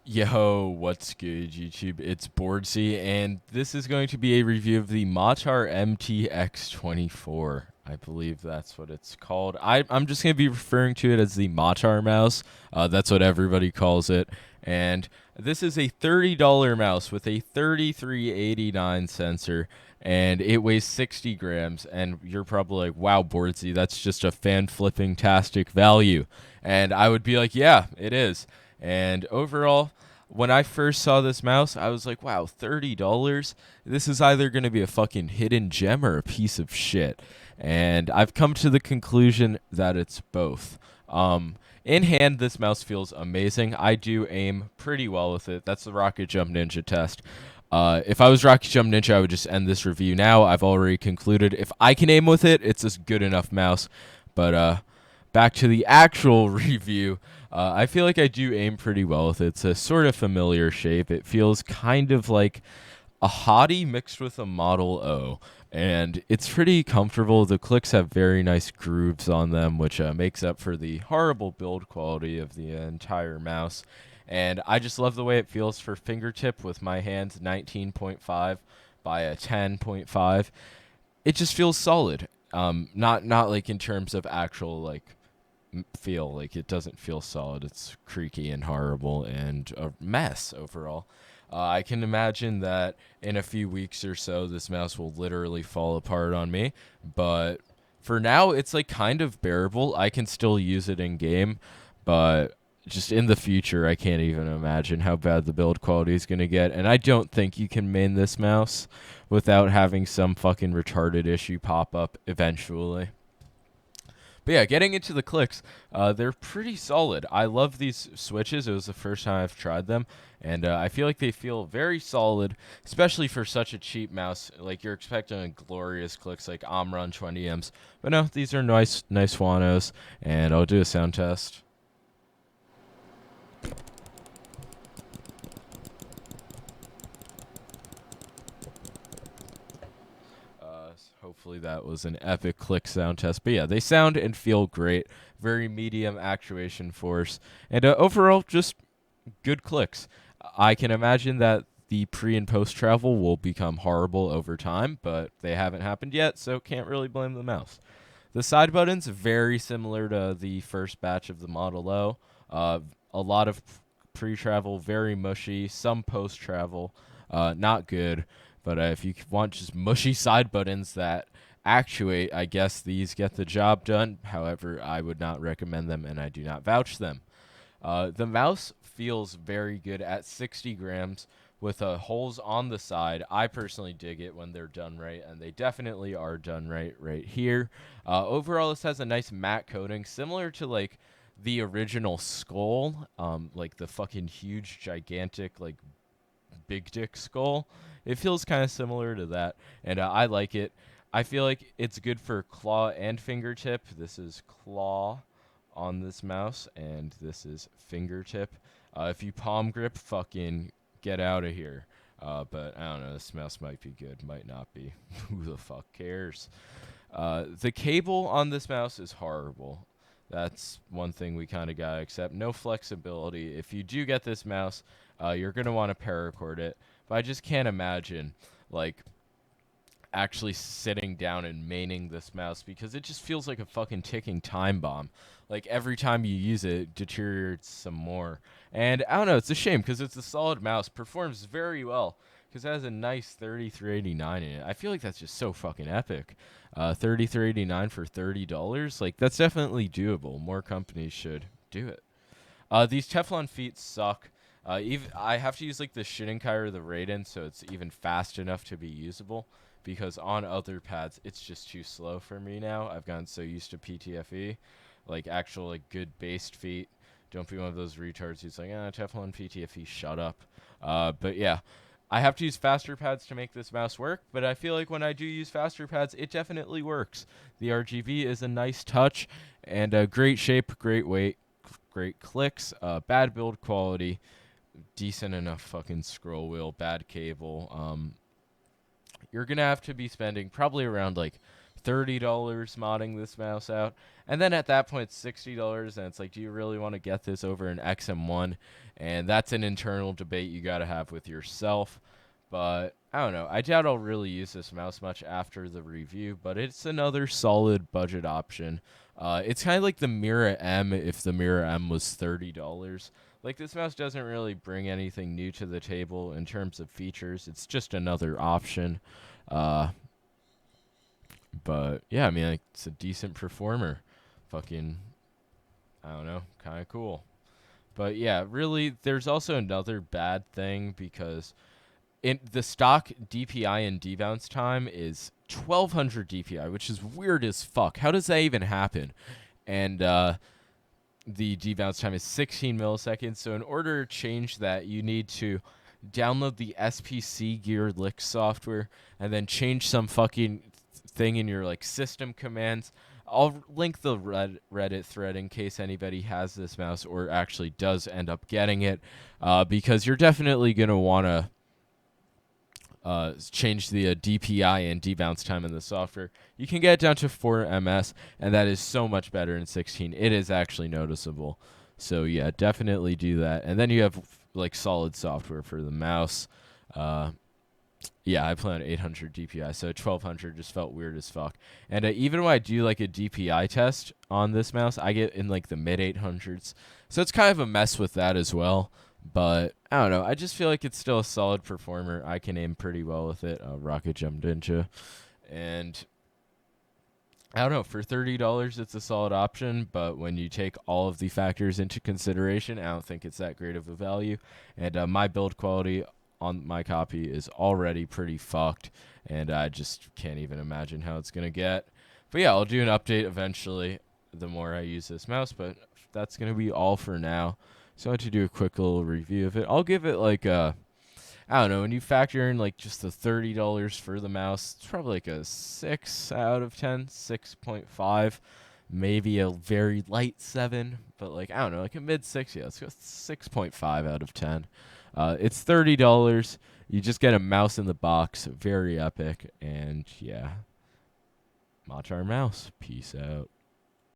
Yo, what's good, YouTube? It's boardzy, and this is going to be a review of the Matar MT-X24. I believe that's what it's called. I'm just going to be referring to it as the Matar mouse. That's what everybody calls it. And this is a $30 mouse with a 3389 sensor, and it weighs 60 grams. And you're probably like, wow, boardzy, that's just a fan-flipping tastic value. And I would be like, yeah, it is. And overall, when I first saw this mouse, I was like, wow, $30? This is either going to be a fucking hidden gem or a piece of shit. And I've come to the conclusion that it's both. In hand, this mouse feels amazing. I do aim pretty well with it. That's the Rocket Jump Ninja test. If I was Rocket Jump Ninja, I would just end this review now. I've already concluded if I can aim with it, it's a good enough mouse. But back to the actual review. I feel like I do aim pretty well with it. It's a sort of familiar shape. It feels kind of like a hottie mixed with a Model O. And it's pretty comfortable. The clicks have very nice grooves on them, which makes up for the horrible build quality of the entire mouse. And I just love the way it feels for fingertip with my hands 19.5 by a 10.5. It just feels solid. Not like in terms of actual like feel. Like it doesn't feel solid. It's creaky and horrible and a mess overall. I can imagine that in a few weeks or so, this mouse will literally fall apart on me. But for now, it's like kind of bearable. I can still use it in game, but just in the future, I can't even imagine how bad the build quality is going to get. And I don't think you can main this mouse without having some fucking retarded issue pop up eventually. But yeah, getting into the clicks, they're pretty solid. I love these switches. It was the first time I've tried them, and I feel like they feel very solid, especially for such a cheap mouse. Like you're expecting glorious clicks like Omron 20Ms, but no, these are nice Wanos, and I'll do a sound test. Hopefully that was an epic click sound test. But yeah, they sound and feel great. Very medium actuation force, and overall just good clicks. I can imagine that the pre and post travel will become horrible over time, but they haven't happened yet, so can't really blame the mouse. The side buttons very similar to the first batch of the Model O. A lot of pre-travel, very mushy. Some post-travel, not good. But if you want just mushy side buttons that actuate, I guess these get the job done. However, I would not recommend them, and I do not vouch them. The mouse feels very good at 60 grams with holes on the side. I personally dig it when they're done right, and they definitely are done right here. Overall, this has a nice matte coating, similar to like the original skull, like the fucking huge, gigantic, like big dick skull. It feels kind of similar to that, and I like it. I feel like it's good for claw and fingertip. This is claw on this mouse, and this is fingertip. If you palm grip, fucking get out of here. But I don't know. This mouse might be good, might not be. Who the fuck cares? The cable on this mouse is horrible. That's one thing we kind of gotta accept. No flexibility. If you do get this mouse, you're gonna want to paracord it. But I just can't imagine, like, actually sitting down and maining this mouse because it just feels like a fucking ticking time bomb. Like every time you use it, it deteriorates some more. And I don't know, it's a shame because it's a solid mouse, performs very well because it has a nice 3389 in it. I feel like that's just so fucking epic. 3389 for $30, like that's definitely doable. More companies should do it. These Teflon feet suck. Even I have to use like the Shinkai or the Raiden, so it's even fast enough to be usable. Because on other pads, it's just too slow for me now. I've gotten so used to PTFE, like actual like good based feet. Don't be one of those retards who's like, Teflon PTFE, shut up. But yeah, I have to use faster pads to make this mouse work. But I feel like when I do use faster pads, it definitely works. The RGB is a nice touch and a great shape, great weight, great clicks, bad build quality, decent enough fucking scroll wheel, bad cable. You're gonna have to be spending probably around like $30 modding this mouse out. And then at that point, it's $60, and it's like, do you really want to get this over an XM1? And that's an internal debate you got to have with yourself. But I don't know. I doubt I'll really use this mouse much after the review, but it's another solid budget option. It's kind of like the Mira M if the Mira M was $30. Like, this mouse doesn't really bring anything new to the table in terms of features. It's just another option. But yeah, I mean, like, it's a decent performer. Fucking, I don't know, kind of cool. But yeah, really, there's also another bad thing because in the stock DPI and debounce time is 1200 DPI, which is weird as fuck. How does that even happen? And the debounce time is 16 milliseconds. So in order to change that, you need to download the SPC Gear Lick software and then change some fucking thing in your like system commands. I'll link the Reddit thread in case anybody has this mouse or actually does end up getting it, because you're definitely going to want to change the DPI and debounce time in the software. You can get it down to 4 ms, and that is so much better in 16. It is actually noticeable. So yeah, definitely do that. And then you have like solid software for the mouse. Yeah, I play on 800 DPI, so 1200 just felt weird as fuck. And even when I do like a DPI test on this mouse, I get in like the mid 800s. So it's kind of a mess with that as well. But I don't know. I just feel like it's still a solid performer. I can aim pretty well with it. Rocket Jump Ninja. And I don't know. For $30, it's a solid option. But when you take all of the factors into consideration, I don't think it's that great of a value. And my build quality on my copy is already pretty fucked. And I just can't even imagine how it's going to get. But yeah, I'll do an update eventually the more I use this mouse. But that's going to be all for now. So I had to do a quick little review of it. I'll give it like a, I don't know, when you factor in like just the $30 for the mouse, it's probably like a 6 out of 10, 6.5, maybe a very light 7, but like, I don't know, like a mid 6, yeah, let's go 6.5 out of 10. It's $30. You just get a mouse in the box, very epic, and yeah, Matar Mouse, peace out.